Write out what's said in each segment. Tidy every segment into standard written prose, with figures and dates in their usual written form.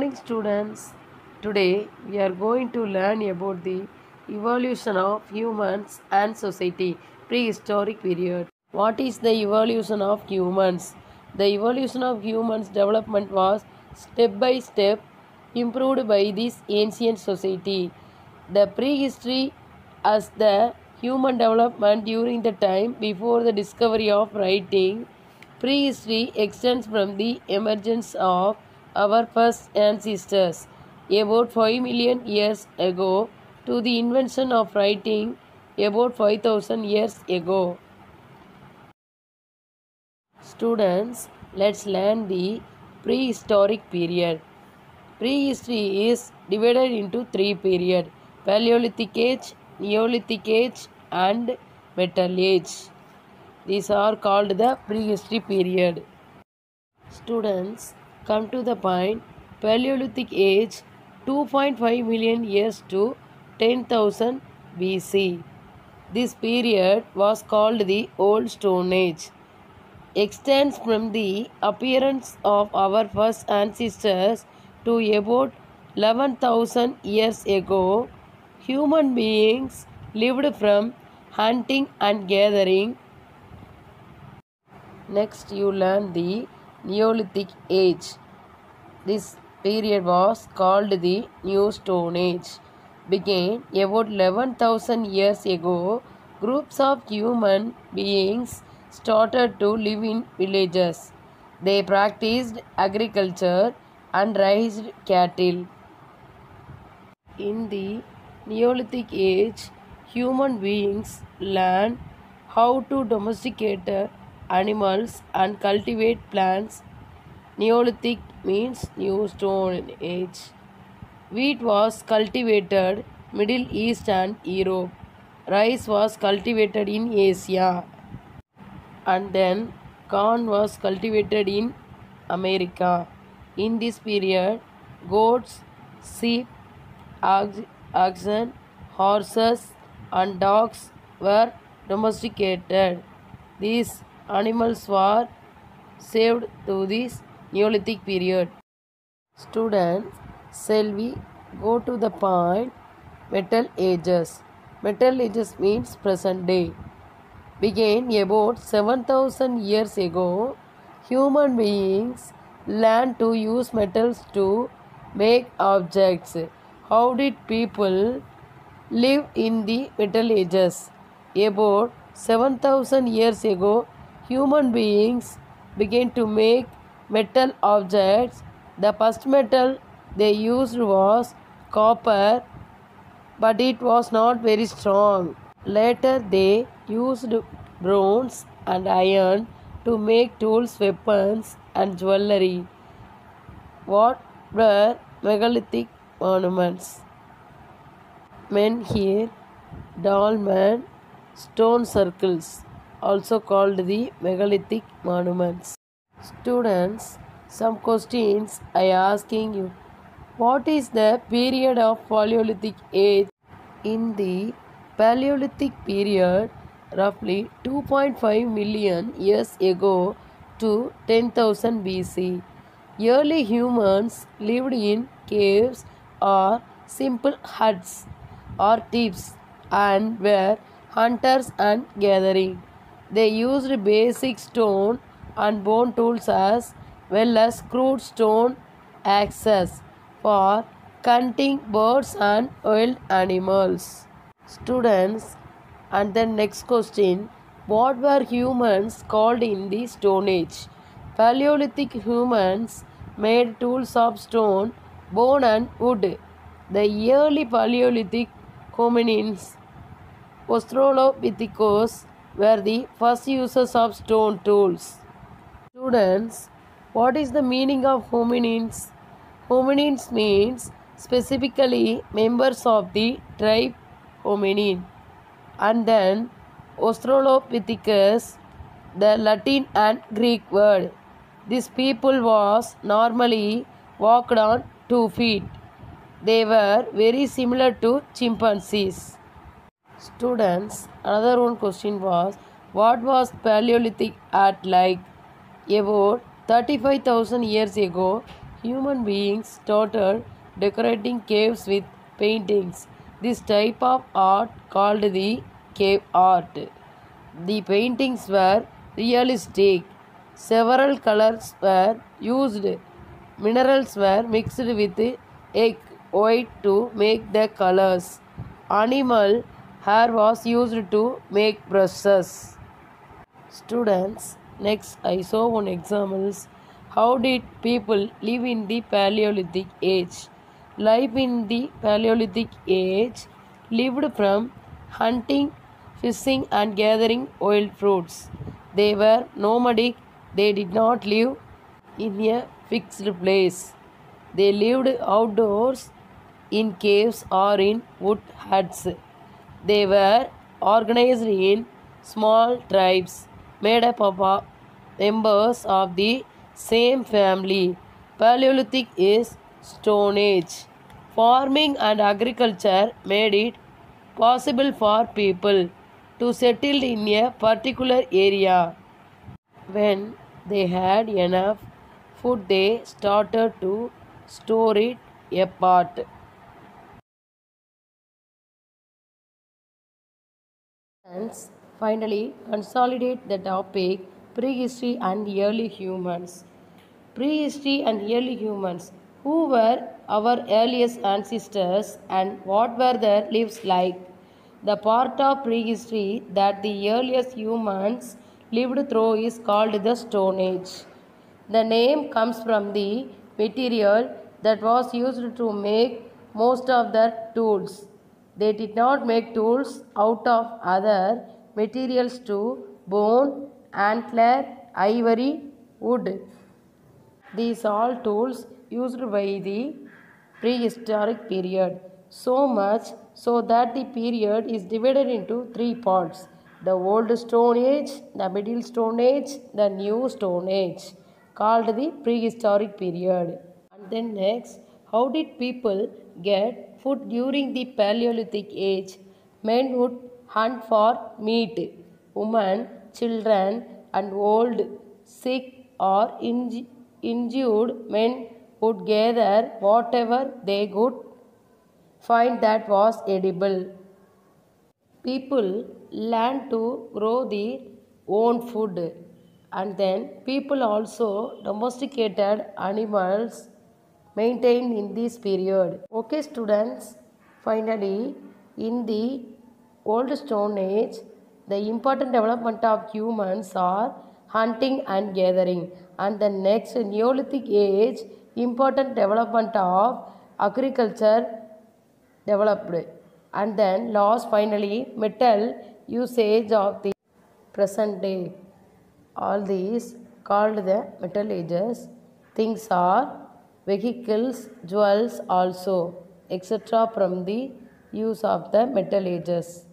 morning, students. Today we are going to learn about the evolution of humans and society, prehistoric period. What is the evolution of humans? The evolution of humans development was step by step improved by this ancient society. The prehistory as the human development during the time before the discovery of writing. Prehistory extends from the emergence of our first ancestors about 5 million years ago to the invention of writing about 5000 years ago. Students, let's learn the prehistoric period. Prehistory is divided into three periods: Paleolithic Age, Neolithic Age, and Metal Age. These are called the prehistory period. Students, come to the point. Paleolithic Age 2.5 million years to 10,000 BC. This period was called the Old Stone Age. Extends from the appearance of our first ancestors to about 11,000 years ago. Human beings lived from hunting and gathering. Next, you learn the Neolithic Age. This period was called the New Stone Age. Began about 11,000 years ago. Groups of human beings started to live in villages. They practiced agriculture and raised cattle. In the Neolithic Age, human beings learned how to domesticate animals and cultivate plants. Neolithic means New Stone Age. Wheat was cultivated Middle East and Europe. Rice was cultivated in Asia. And then corn was cultivated in America. In this period, goats, sheep, oxen, horses, and dogs were domesticated. These animals were saved through this Neolithic period. Students, shall we go to the point? Metal Ages. Metal Ages means present day. Began about 7,000 years ago. Human beings learned to use metals to make objects. How did people live in the Metal Ages? About 7,000 years ago, human beings began to make metal objects. The first metal they used was copper, but it was not very strong. Later, they used bronze and iron to make tools, weapons, and jewelry. What were megalithic monuments? Menhir, dolmen, stone circles, also called the megalithic monuments. Students, some questions I asking you. What is the period of Paleolithic Age? In the Paleolithic period, roughly 2.5 million years ago to 10,000 BC, early humans lived in caves or simple huts or tips and were hunters and gathering. They used basic stone and bone tools as well as crude stone axes for hunting birds and wild animals. Students, and then next question, what were humans called in the Stone Age? Paleolithic humans made tools of stone, bone and wood. The early Paleolithic hominins, Australopithecus, were the first users of stone tools. Students, what is the meaning of hominins? Hominins means specifically members of the tribe hominin. And then Australopithecus, the Latin and Greek word. This people was normally walked on 2 feet. They were very similar to chimpanzees. Students, another one question was, what was Paleolithic art like? About 35,000 years ago, human beings started decorating caves with paintings. This type of art called the cave art. The paintings were realistic. Several colors were used. Minerals were mixed with egg white to make the colors. Animal hair was used to make brushes. Students, next I saw one examples. How did people live in the Paleolithic age? Life in the Paleolithic age lived from hunting, fishing and gathering wild fruits. They were nomadic. They did not live in a fixed place. They lived outdoors in caves or in wood huts. They were organized in small tribes made up of members of the same family. Paleolithic is Stone Age. Farming and agriculture made it possible for people to settle in a particular area. When they had enough food, they started to store it apart. Hence, finally, consolidate the topic prehistory and early humans. Prehistory and early humans. Who were our earliest ancestors and what were their lives like? The part of prehistory that the earliest humans lived through is called the Stone Age. The name comes from the material that was used to make most of their tools. They did not make tools out of other materials too: bone, antler, ivory, wood. These all tools used by the prehistoric period. So much so that the period is divided into three parts: the Old Stone Age, the Middle Stone Age, the New Stone Age, called the prehistoric period. And then next, how did people get food during the Paleolithic age? Men would hunt for meat. Women, children, and old, sick, or injured men would gather whatever they could find that was edible. People learned to grow their own food, and then people also domesticated animals maintained in this period. Okay, students, finally, in the Old Stone Age, the important development of humans are hunting and gathering, and the next Neolithic age, important development of agriculture developed, and then last finally metal usage of the present day. All these called the metal ages. Things are vehicles, jewels also, etc. from the use of the metal ages.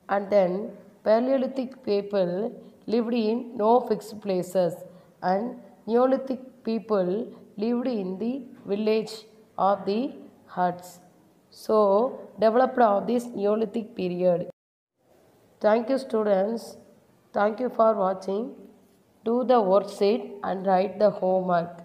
And then Paleolithic people lived in no fixed places, and Neolithic people lived in the village of the huts. So developed of this Neolithic period. Thank you, students. Thank you for watching. Do the worksheet and write the homework.